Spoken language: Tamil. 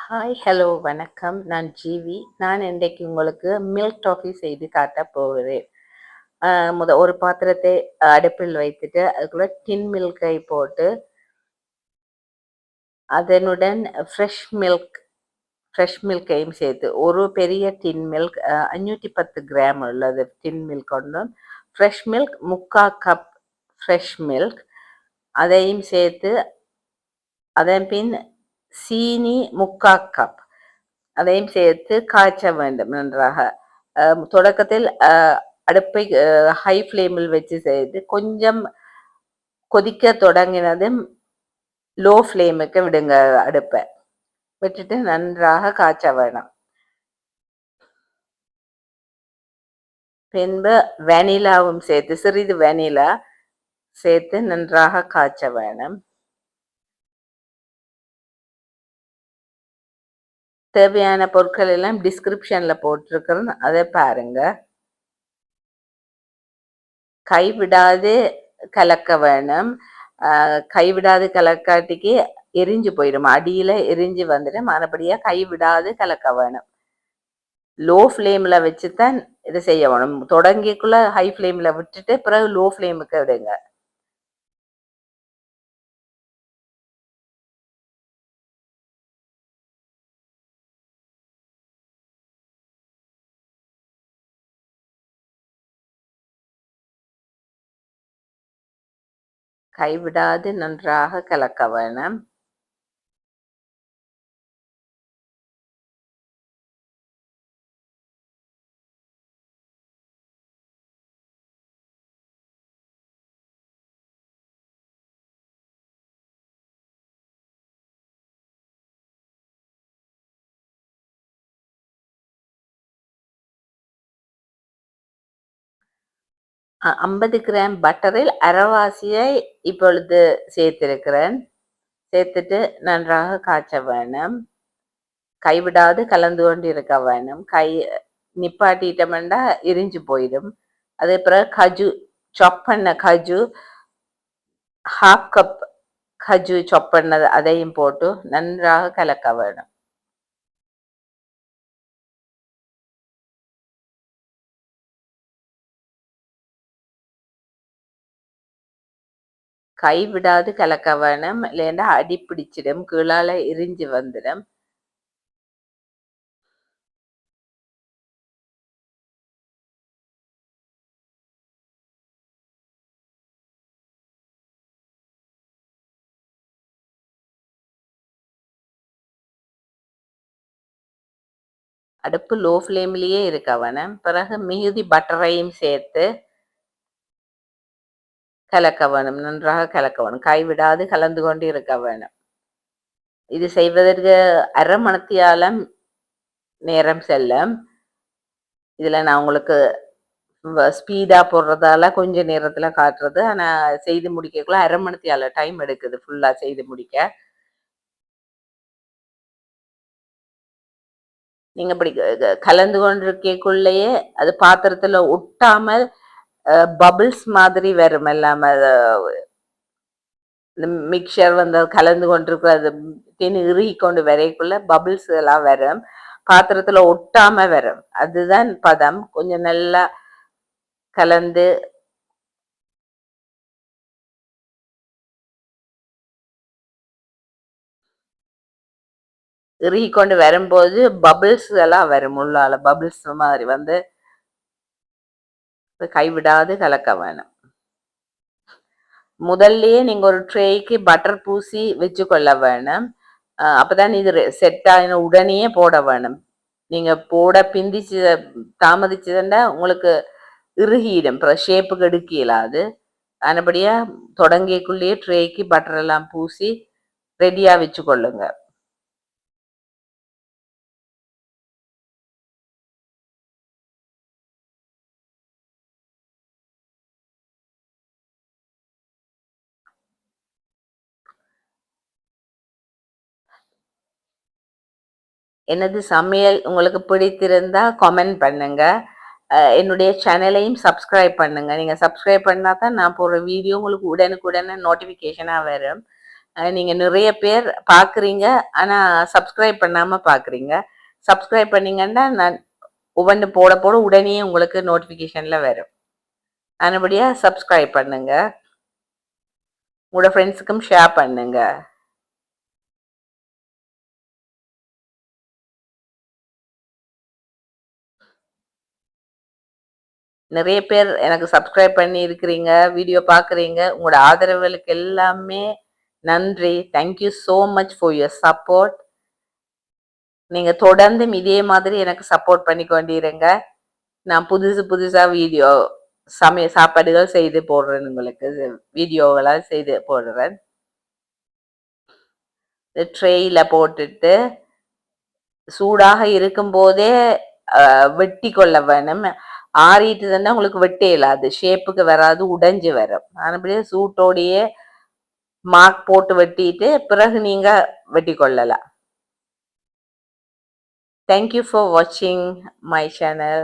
ஹாய், ஹலோ, வணக்கம். நான் ஜீவி. நான் இன்றைக்கு உங்களுக்கு மில்க் டாஃபி செய்து காட்டப் போகிறேன். அ ஒரு பாத்திரத்தை அடுப்பில் வைத்துட்டு, அதுக்குள்ள டின் மில்க்கை போட்டு, அதனுடன் ஃப்ரெஷ் மில்க்கையும் சேர்த்து, ஒரு பெரிய டின் மில்க் 510 கிராம் உள்ளது டின் மில்க் ஒன்றும், fresh milk 3/4 cup fresh milk அதையும் சேர்த்து, அதன் பின் சீனி 3/4 கப் அதையும் சேர்த்து காய்ச்ச வேண்டும் நன்றாக. தொடக்கத்தில் அடுப்பை ஹை ஃப்ளேமில் வச்சு செய்து கொஞ்சம் கொதிக்க தொடங்கினதும் லோ ஃப்ளேமுக்கு விடுங்க அடுப்பை. விட்டுட்டு நன்றாக காய்ச்ச வேணும். பின்பு வெனிலாவும் சேர்த்து சிறிது வெனிலா சேர்த்து நன்றாக காய்ச்ச வேணும். தேவையான பொருட்கள் எல்லாம் டிஸ்கிரிப்ஷன்ல போட்டிருக்கிறேன், அதை பாருங்க. கைவிடாது கலக்க வேணும். கைவிடாது கலக்காட்டிக்கு எரிஞ்சு போயிடும், அடியில எரிஞ்சு வந்துடும். மறுபடியா கைவிடாது கலக்க வேணும். லோ ஃப்ளேம்ல வச்சுதான் இதை செய்ய வேணும். தொடங்கிக்குள்ள ஹை ஃப்ளேம்ல விட்டுட்டு பிறகு லோ ஃப்ளேமுக்கு விடுங்க. கைவிடாது நன்றாக கலக்க வேணும். அ 50 கிராம் பட்டரில் அரைவாசியை இப்பொழுது சேர்த்திருக்கிறேன். சேர்த்துட்டு நன்றாக காய்ச்ச வேணும். கைவிடாது கலந்து கொண்டு இருக்க வேணும். நிப்பாட்டிட்டோம்னா எரிஞ்சு போயிடும். அதே பிறகு சாப் பண்ண கஜு 1/2 கப் கஜு சாப் பண்ணது அதையும் போட்டு நன்றாக கலக்க வேணும். கைவிடாது கலக்க வேணும், இல்லைன்னா அடி பிடிச்சிடும், கீழால எரிஞ்சு வந்துடும். அடுப்பு லோ ஃப்ளேம்லயே இருக்க வேணும். பிறகு மிகுதி பட்டரையும் சேர்த்து கலக்க வேணும், நன்றாக கலக்க வேணும். கைவிடாது கலந்து கொண்டு இருக்க வேணும். இது செய்வதற்கு அரை மணத்தியாலம் நேரம் செல்லும். இதுல நான் உங்களுக்கு ஸ்பீடா போடுறதால கொஞ்ச நேரத்துல காட்டுறது. ஆனா செய்து முடிக்கக்குள்ள அரை மணத்தியால டைம் எடுக்குது ஃபுல்லா செய்து முடிக்க. நீங்க இப்படி கலந்து கொண்டிருக்கக்குள்ளேயே அது பாத்திரத்துல ஒட்டாமல் பபிள்ஸ் மாதிரி வரும் எல்லாம். இந்த மிக்சர் வந்து கலந்து கொண்டிருக்கிற அது தின்னு இறுகி கொண்டு வரைக்குள்ள பபிள்ஸ் எல்லாம் வரும், பாத்திரத்துல ஒட்டாம வரும். அதுதான் பதம். கொஞ்சம் நல்லா கலந்து இறுகி கொண்டு வரும்போது பபிள்ஸ் எல்லாம் வரும், உள்ளால பபிள்ஸ் மாதிரி வந்து கைவிடாது கலக்க வேணும். முதல்லயே நீங்க ஒரு ட்ரேக்கு பட்டர் பூசி வச்சு கொள்ள வேணும். அப்பதான் இது செட் ஆகின உடனே போட வேணும். நீங்க போட பிந்திச்சு தாமதிச்சதுன்னா உங்களுக்கு இறுகிடும், ஷேப்புக்கு எடுக்க இயலாது. ஆனபடியா தொடங்கியக்குள்ளேயே ட்ரேக்கு பட்டர் எல்லாம் பூசி ரெடியா வச்சு கொள்ளுங்க. எனது சமையல் உங்களுக்கு பிடித்திருந்தா கமெண்ட் பண்ணுங்க. என்னுடைய சேனலையும் சப்ஸ்கிரைப் பண்ணுங்க. நீங்க சப்ஸ்கிரைப் பண்ணா தான் நான் போடுற வீடியோ உங்களுக்கு உடனுக்குடனே நோட்டிஃபிகேஷனா வரும். நீங்க நிறைய பேர் பார்க்குறீங்க. ஆனா சப்ஸ்கிரைப் பண்ணாம பார்க்குறீங்க. சப்ஸ்கிரைப் பண்ணீங்கன்னா, நான் ஒவ்வொன்னு போட போட உடனே உங்களுக்கு நோட்டிஃபிகேஷன்ல வரும். அதுபடியா சப்ஸ்கிரைப் பண்ணுங்க. உங்களோட ஃப்ரெண்ட்ஸுக்கும் ஷேர் பண்ணுங்க. நிறைய பேர் எனக்கு சப்ஸ்கிரைப் பண்ணி இருக்கிறீங்க, வீடியோ பார்க்குறீங்க. உங்களோட ஆதரவுகளுக்கு எல்லாமே நன்றி. Thank you so much for your support. நீங்க தொடர்ந்தும் இதே மாதிரி எனக்கு சப்போர்ட் பண்ணி கொண்டிருங்க. நான் புதுசு புதுசா வீடியோ சாப்பாடுகள் செய்து போடுறேன் உங்களுக்கு. வீடியோகளா செய்து போடுறேன். ட்ரேயில போட்டுட்டு சூடாக இருக்கும்போதே வெட்டி கொள்ள வேணும். ஆறிட்டுதுன்னா உங்களுக்கு வெட்ட இயலாது. ஷேப்புக்கு வராது, உடைஞ்சு வரும். அப்படியே சூட்டோடையே மார்க் போட்டு வெட்டிட்டு பிறகு நீங்க வெட்டி கொள்ளலாம். Thank you for watching my channel.